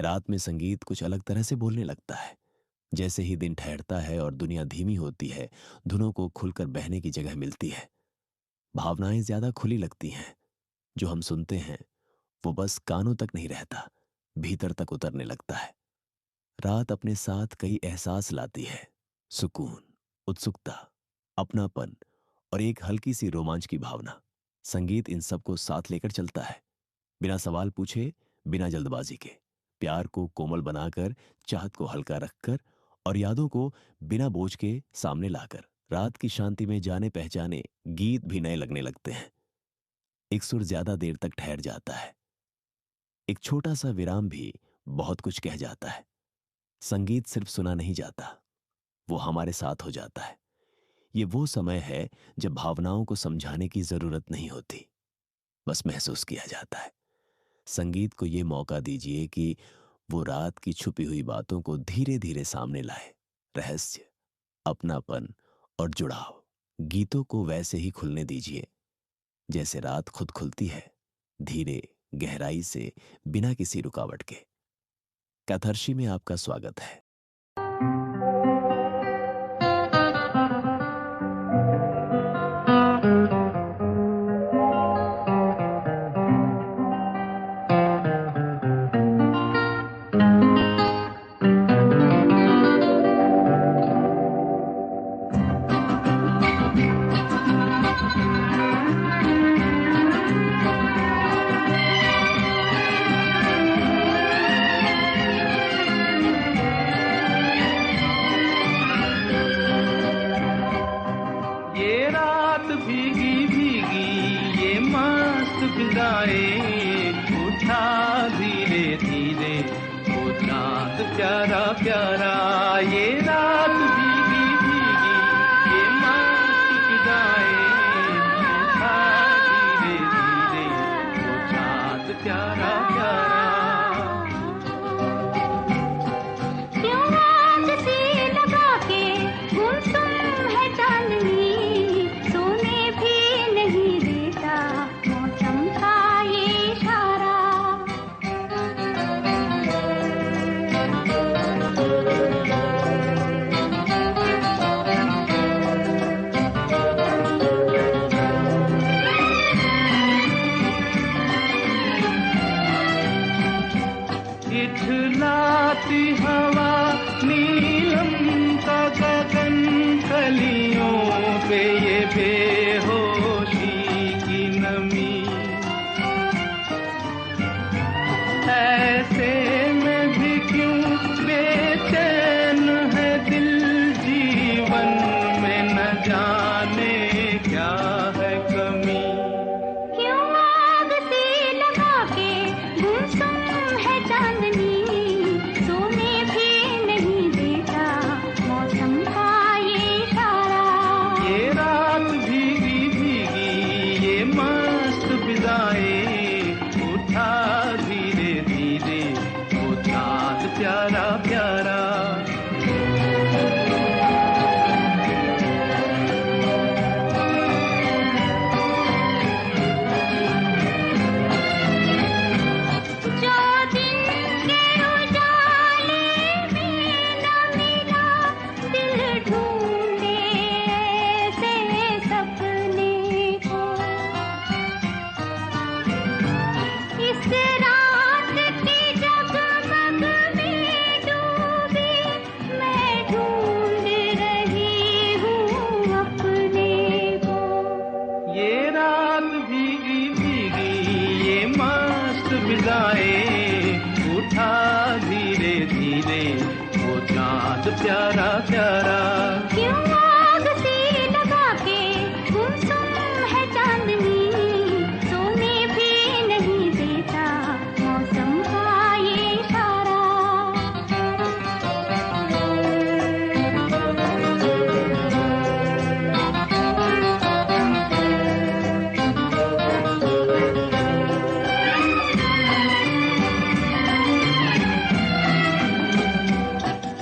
रात में संगीत कुछ अलग तरह से बोलने लगता है। जैसे ही दिन ठहरता है और दुनिया धीमी होती है, धुनों को खुलकर बहने की जगह मिलती है। भावनाएं ज्यादा खुली लगती हैं। जो हम सुनते हैं वो बस कानों तक नहीं रहता, भीतर तक उतरने लगता है। रात अपने साथ कई एहसास लाती है। सुकून, उत्सुकता, अपनापन और एक हल्की सी रोमांच की भावना। संगीत इन सबको साथ लेकर चलता है, बिना सवाल पूछे, बिना जल्दबाजी के। प्यार को कोमल बनाकर, चाहत को हल्का रखकर और यादों को बिना बोझ के सामने लाकर। रात की शांति में जाने पहचाने गीत भी नए लगने लगते हैं। एक सुर ज्यादा देर तक ठहर जाता है, एक छोटा सा विराम भी बहुत कुछ कह जाता है। संगीत सिर्फ सुना नहीं जाता, वो हमारे साथ हो जाता है। ये वो समय है जब भावनाओं को समझाने की जरूरत नहीं होती, बस महसूस किया जाता है। संगीत को ये मौका दीजिए कि वो रात की छुपी हुई बातों को धीरे धीरे सामने लाए। रहस्य, अपनापन और जुड़ाव। गीतों को वैसे ही खुलने दीजिए जैसे रात खुद खुलती है, धीरे, गहराई से, बिना किसी रुकावट के। कैथर्शी में आपका स्वागत है।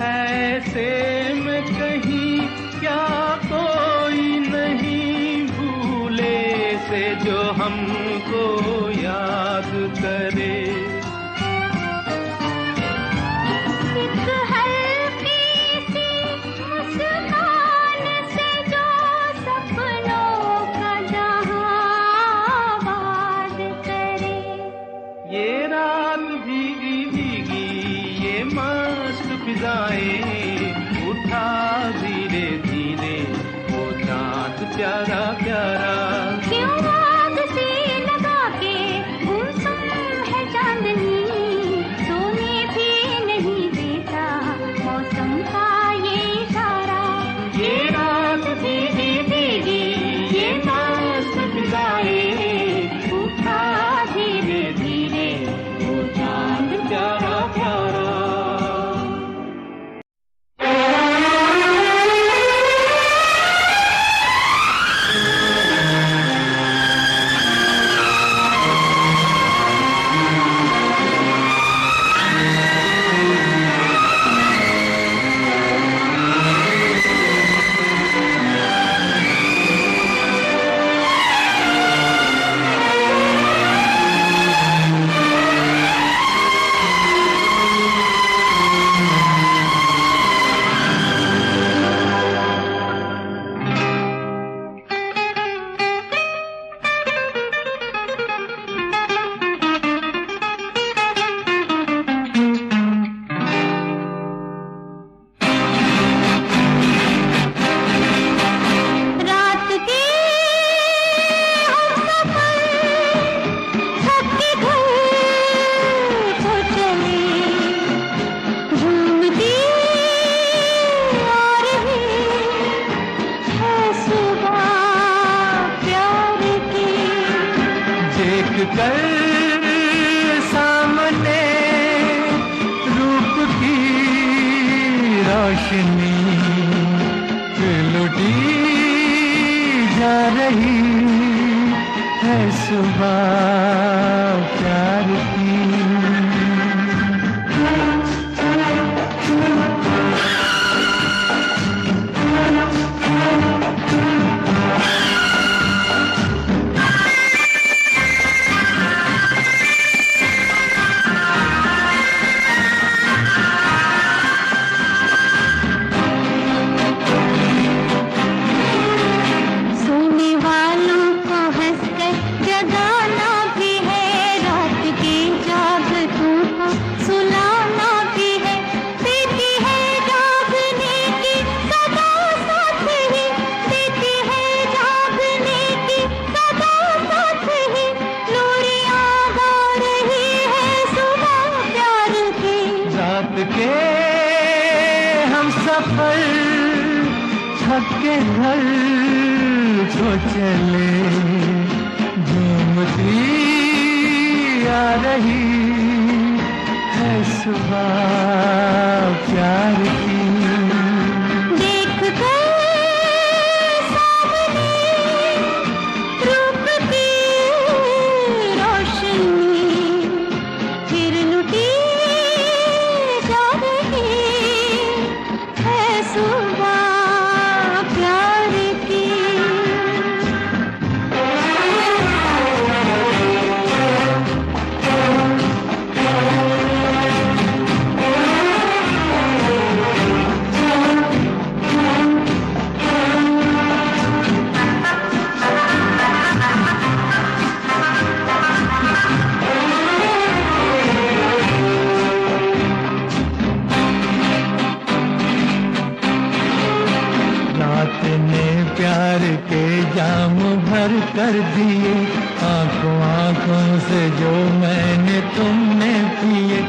ऐसे में फिजाएं, उठा धीरे धीरे वो चांद प्यारा प्यारा। क्यों आग से लगा के गुमसुम है चांदनी, सोने भी नहीं देता मौसम का ये इशारा। ये रात भीगी भीगी ये मस्त फिजाएं, उठा धीरे धीरे वो चांद प्यारा प्यारा। सामने रूप की रोशनी लुटी जा रही है सुबह प्यार की। थक के घर को चले, झूमती आ रही है सुबह प्यार की। देख कर सामने रूप की रोशनी फिर लुटी जा रही है सुबह प्यार की। प्यार के जाम भर कर दिए, आंखों आंखों से जो मैंने तुमने पिए।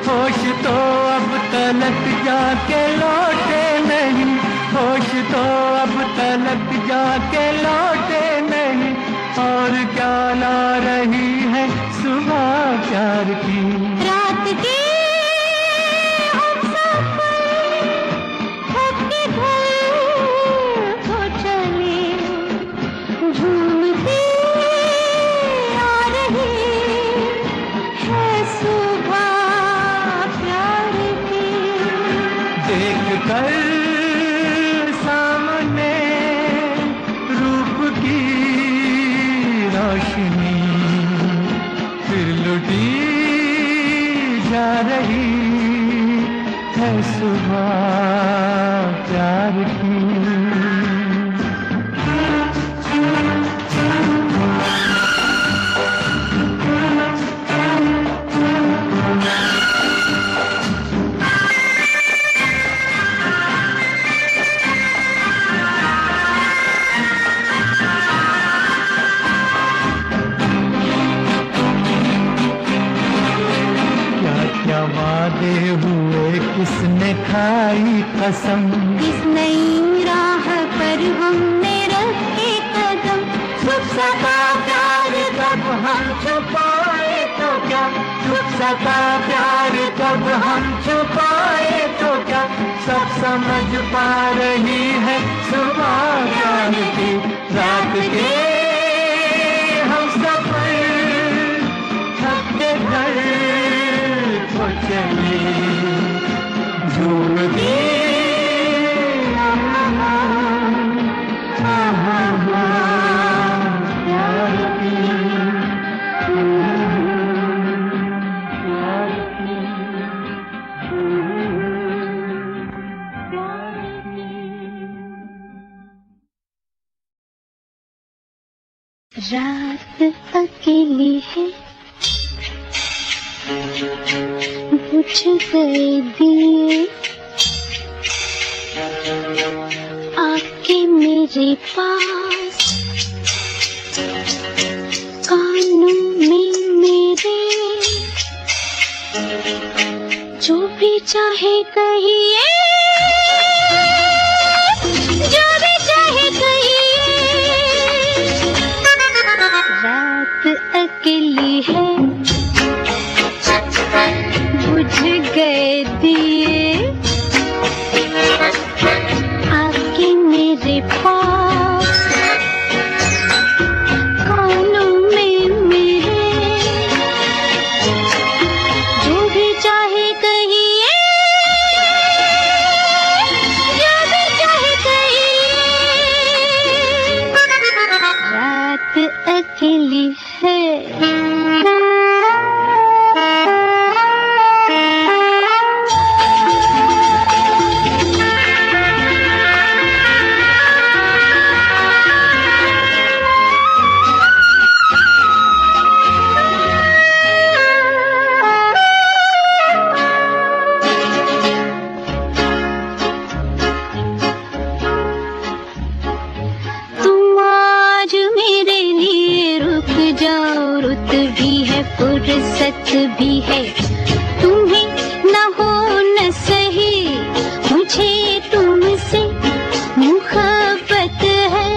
होश तो अब तलक जाके लौटे नहीं, होश तो अब तलक जाके लौटे नहीं। और क्या ला रही है सुबह प्यार की। रात के कर सामने रूप की रोशनी फिर लुटी जा रही है सुबह प्यार की। मिलते हुए किसने खाई कसम, इस नई राह पर हमने रखे कदम, सुख सका प्यार कब हम छुपाए तो क्या, सुख सका प्यार कब हम छुपाए तो क्या, सब समझ पा रही है सुबह चांद की रात के हम सफर, थक के घर को चले झूम के रात अकेली है, बुझ गए दिए, आके मेरे पास, कानों में मेरे, जो भी चाहे कहिए, जो भी चाहे कहिए। रात अकेली है, बुझ गए दिए, आके मेरे पास, कानों में मेरे, जो भी चाहे कहिए, जो भी चाहे कहिए। रात अकेली है। फुर्सत भी है, तुम्हें न हो न सही, मुझे तुमसे मुहब्बत है।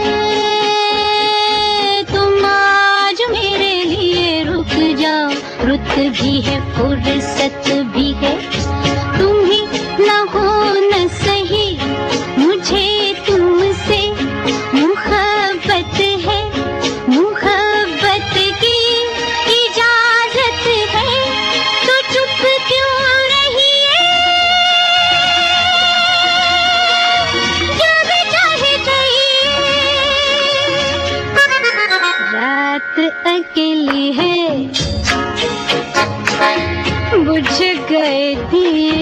तुम आज मेरे लिए रुक जाओ, रुत भी है फुर्सत भी है, तुम्हें न हो न सही, मुझे तुमसे मुहब्बत है। मुहब्बत की इजाजत है, तो चुप क्यों रही है, जो भी चाहे कहिए। रात अकेली है, बुझ गए दिए,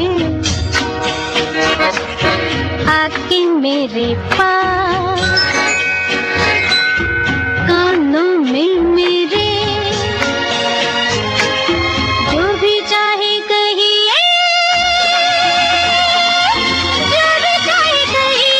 आके मेरे पास, कानों में मेरे, जो भी चाहे कहिए, जो भी चाहे कहिए।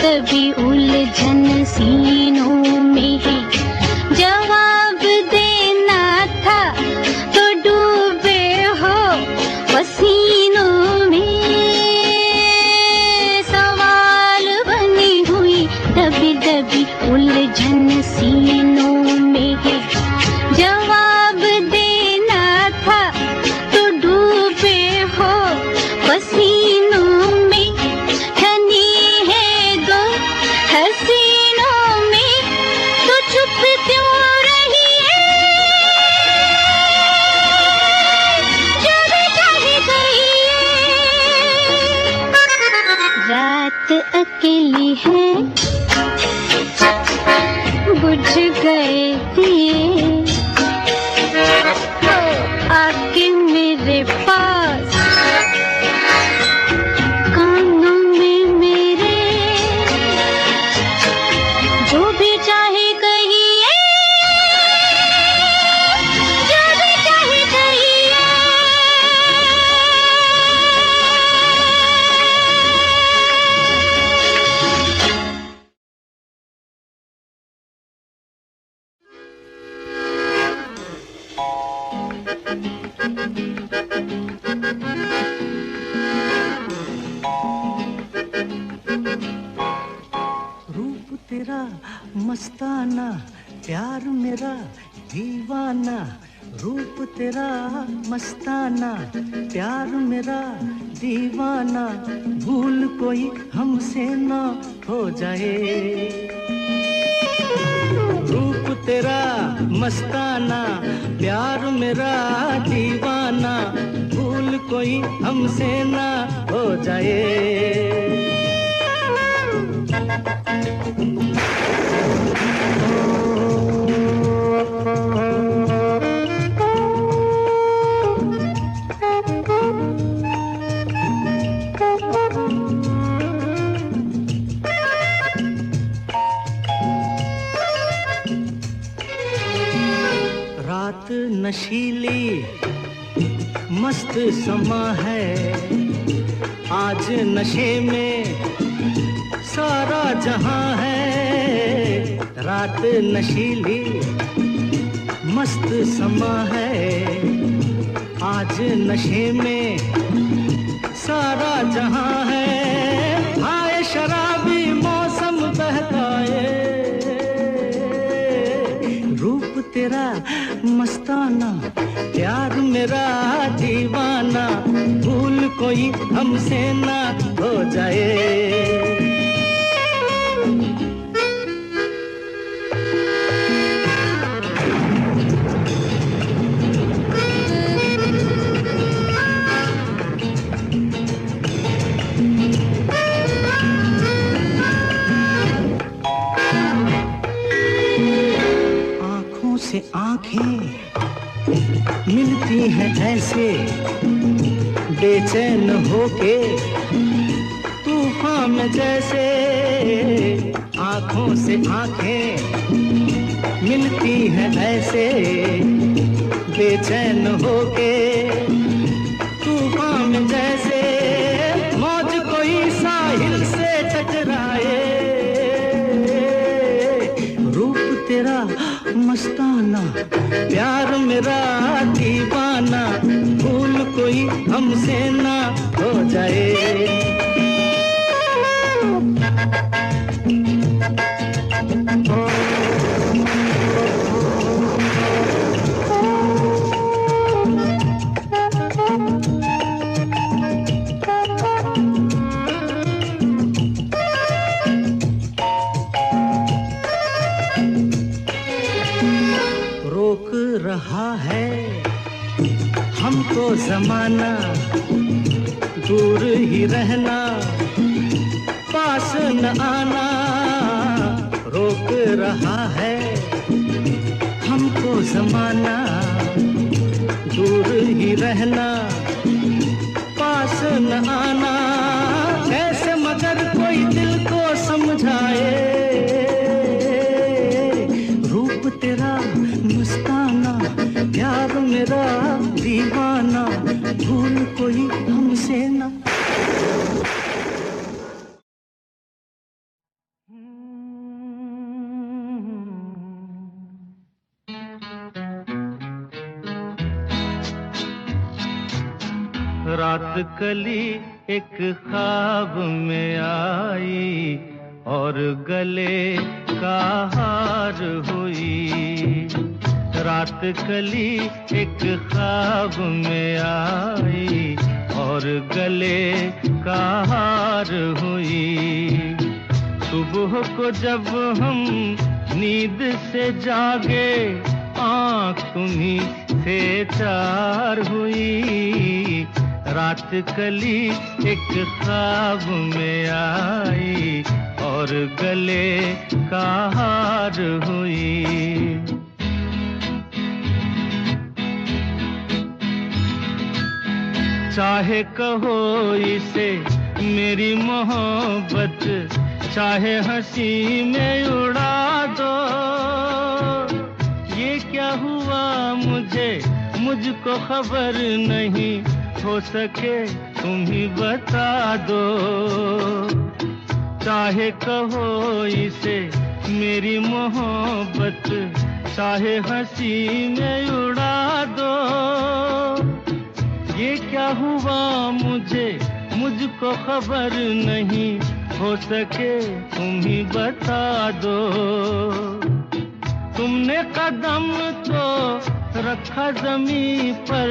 दबी उलझन सीनों में है, जवाब देना था तो डूबे हो पसीनों में। सवाल बनी हुई दबी दबी उलझन सीनों में है, जवाब देना था तो डूबे हो पसीनों में। हसीनों में रात अकेली है, बुझ गए दिए, आके मेरे पास कानों में मेरे, जो भी चाहे कहिए, जो भी चाहे कहिए। रूप तेरा मस्ताना, प्यार मेरा दीवाना। रूप तेरा मस्ताना, प्यार मेरा दीवाना। भूल कोई हमसे ना हो जाए। रूप तेरा मस्ताना, प्यार मेरा दीवाना। भूल कोई हमसे ना हो जाए। रात नशीली मस्त समा है, आज नशे में सारा जहां है। रात नशीली मस्त समा है, आज नशे में सारा जहां है। आए शराबी मौसम बहकाए, रूप तेरा मस्ताना, प्यार मेरा दीवाना। भूल कोई हमसे ना हो जाए। आँखों से आँखें मिलती हैं ऐसे, बेचैन होके तूफान में जैसे। आँखों से आँखें मिलती हैं ऐसे, बेचैन होके तूफान में जैसे। मौज कोई साहिल से टकराए, रूप तेरा मस्ताना, प्यार मेरा दीवाना। भूल कोई हमसे ना हो जाए। रोक रहा है हमको जमाना, दूर ही रहना, पास न आना। रोक रहा है हमको जमाना, दूर ही रहना, पास न आना। कैसे मगर कोई दिल को समझाए, रूप तेरा मस्ताना, प्यार मेरा दीवाना। भूल कोई हमसे ना। रात कली एक ख्वाब में आई और गले का हार हुई। रात कली एक ख्वाब में आई और गले का हार हुई। सुबह को जब हम नींद से जागे, आँख तुम्हीं से चार हुई। रात कली एक ख्वाब में आई और गले का हार हुई। चाहे कहो इसे मेरी मोहब्बत, चाहे हंसी में उड़ा दो। ये क्या हुआ मुझको खबर नहीं, हो सके तुम ही बता दो। चाहे कहो इसे मेरी मोहब्बत, चाहे हंसी में उड़ा दो। ये क्या हुआ मुझको खबर नहीं, हो सके तुम ही बता दो। तुमने कदम तो रखा जमीन पर,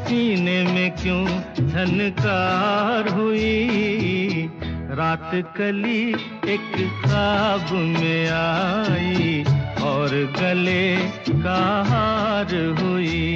सीने में क्यों झनकार हुई। रात कली एक ख्वाब में आई और गले का हार हुई।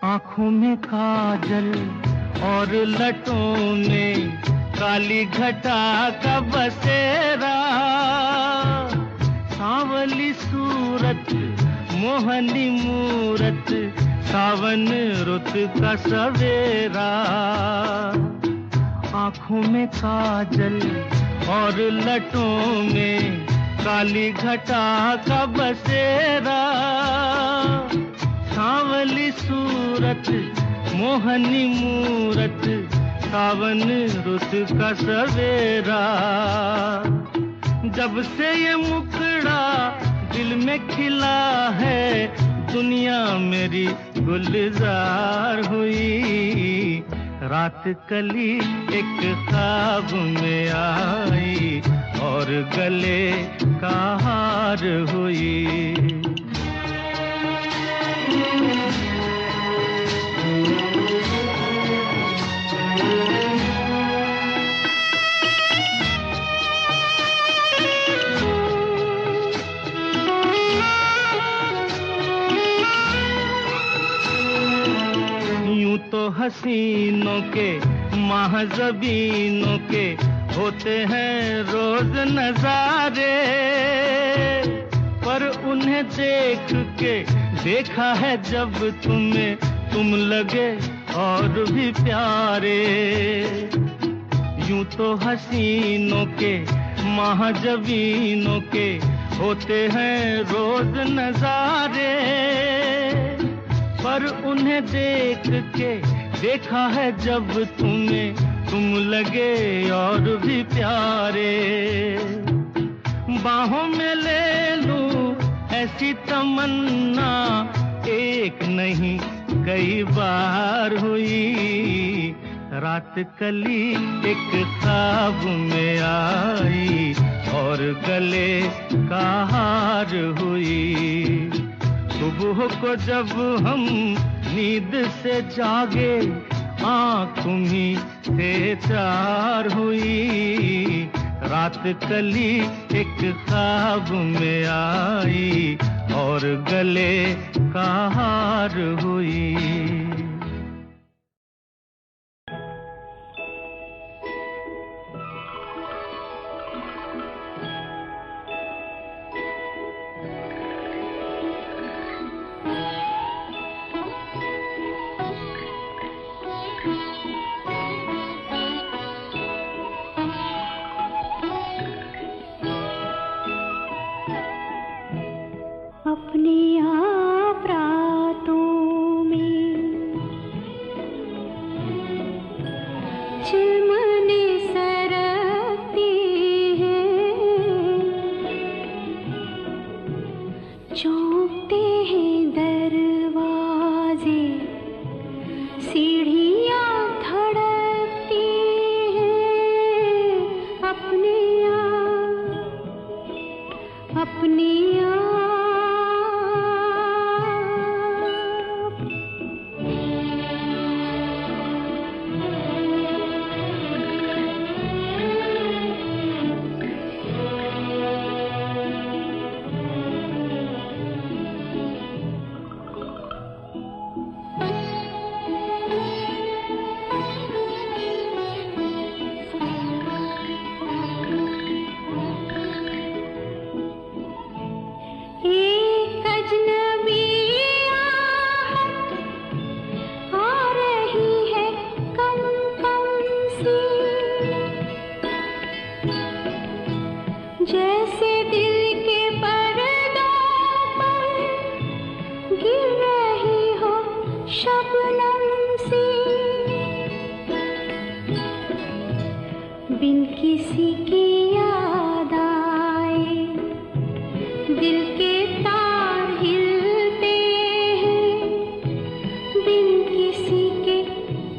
आँखों में काजल और लटों में काली घटा का बसेरा, सांवली सूरत मोहनी मूरत, सावन रुत का सवेरा। आँखों में काजल और लटों में काली घटा का बसेरा, सांवली सूरत मोहनी मूरत, सावन रुत का सवेरा। जब से ये मुखड़ा दिल में खिला है, दुनिया मेरी गुलजार हुई। रात कली एक ख्वाब में आई और गले का हार हुई। यूं तो हसीनों के महज़बीनों के होते हैं रोज नजारे, पर उन्हें देख के देखा है जब तुम्हें, तुम लगे और भी प्यारे। यूं तो हसीनों के महज़बीनों के होते हैं रोज नजारे, पर उन्हें देख के देखा है जब तुम्हें, तुम लगे और भी प्यारे। बाहों में ले लूं ऐसी तमन्ना, एक नहीं कई बार हुई। रात कली एक ख्वाब में आई और गले का हार हुई। सुबह को जब हम नींद से जागे, आँख तुम्हीं से चार हुई। रात कली एक ख्वाब में आई और गले का हार हुई। अपने आप रातों में अपने आप। एक अजनबी आहट आ रही है कम कम सी, जैसे दिल के पर्दों पर गिर रही हो शबनम सी। बिन किसी की याद आए दिल के तार हिलते हैं, बिन किसी के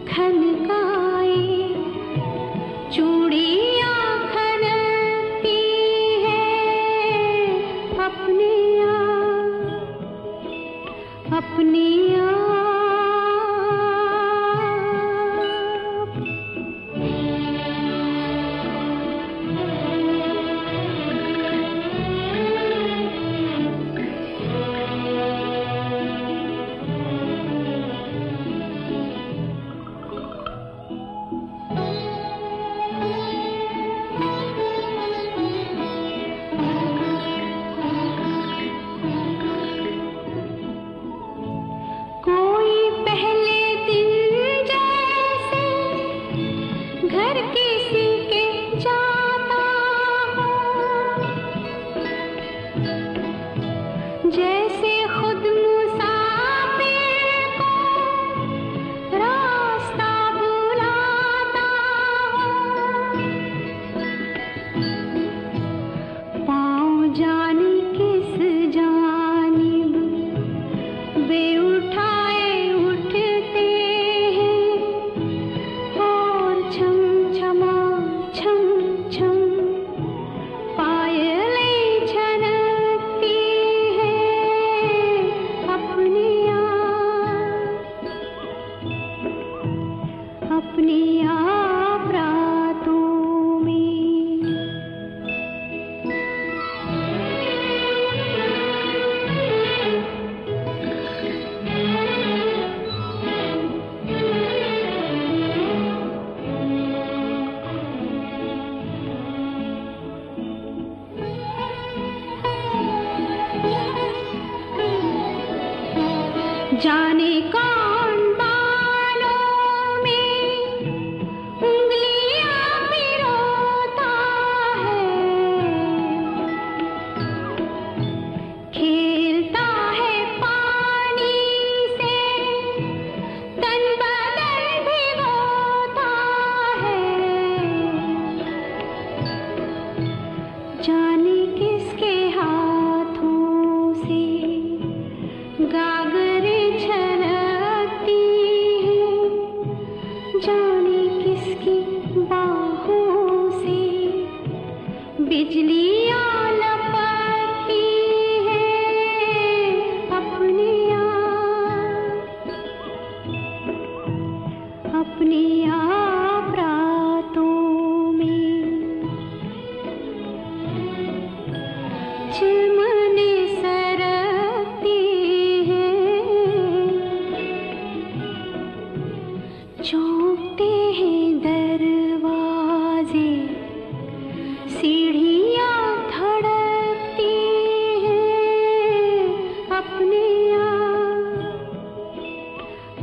खनकाए चूड़ियां खनकती हैं अपने आप, अपने आप। कोई पहले दिन जैसे घर किसी के जाता हो, जैसे खुद मुसाफिर को रास्ता भुलाता हो। पाँव जाने किस जानिब वे उठाए उठते हैं, और छम छमा छम छम पायलें छनकती हैं अपने आप, अपने आप रातों में। जाने कौन बालों में उंगलियां पिरोता है, खेलता है पानी से तन बदन भिगोता है। जाने किसके हाथों से गागरे छलकती हैं, जाने किसकी बाहों से बिजलियां लपकती हैं अपने आप, अपने आप रातों में। चिलमने सरकती हैं, चौंकते हैं दरवाजे, सीढ़ियां धड़कती हैं अपने आप,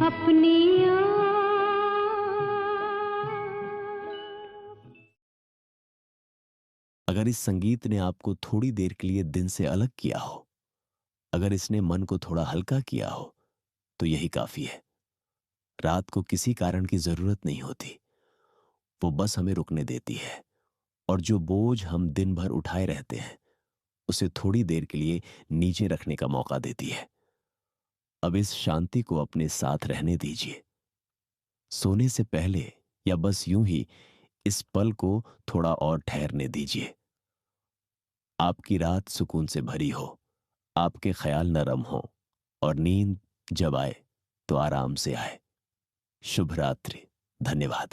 अपने आप। अगर इस संगीत ने आपको थोड़ी देर के लिए दिन से अलग किया हो, अगर इसने मन को थोड़ा हल्का किया हो, तो यही काफी है। रात को किसी कारण की जरूरत नहीं होती, वो बस हमें रुकने देती है, और जो बोझ हम दिन भर उठाए रहते हैं उसे थोड़ी देर के लिए नीचे रखने का मौका देती है। अब इस शांति को अपने साथ रहने दीजिए। सोने से पहले या बस यूं ही इस पल को थोड़ा और ठहरने दीजिए। आपकी रात सुकून से भरी हो, आपके ख्याल नरम हो और नींद जब आए तो आराम से आए। शुभ रात्रि। धन्यवाद।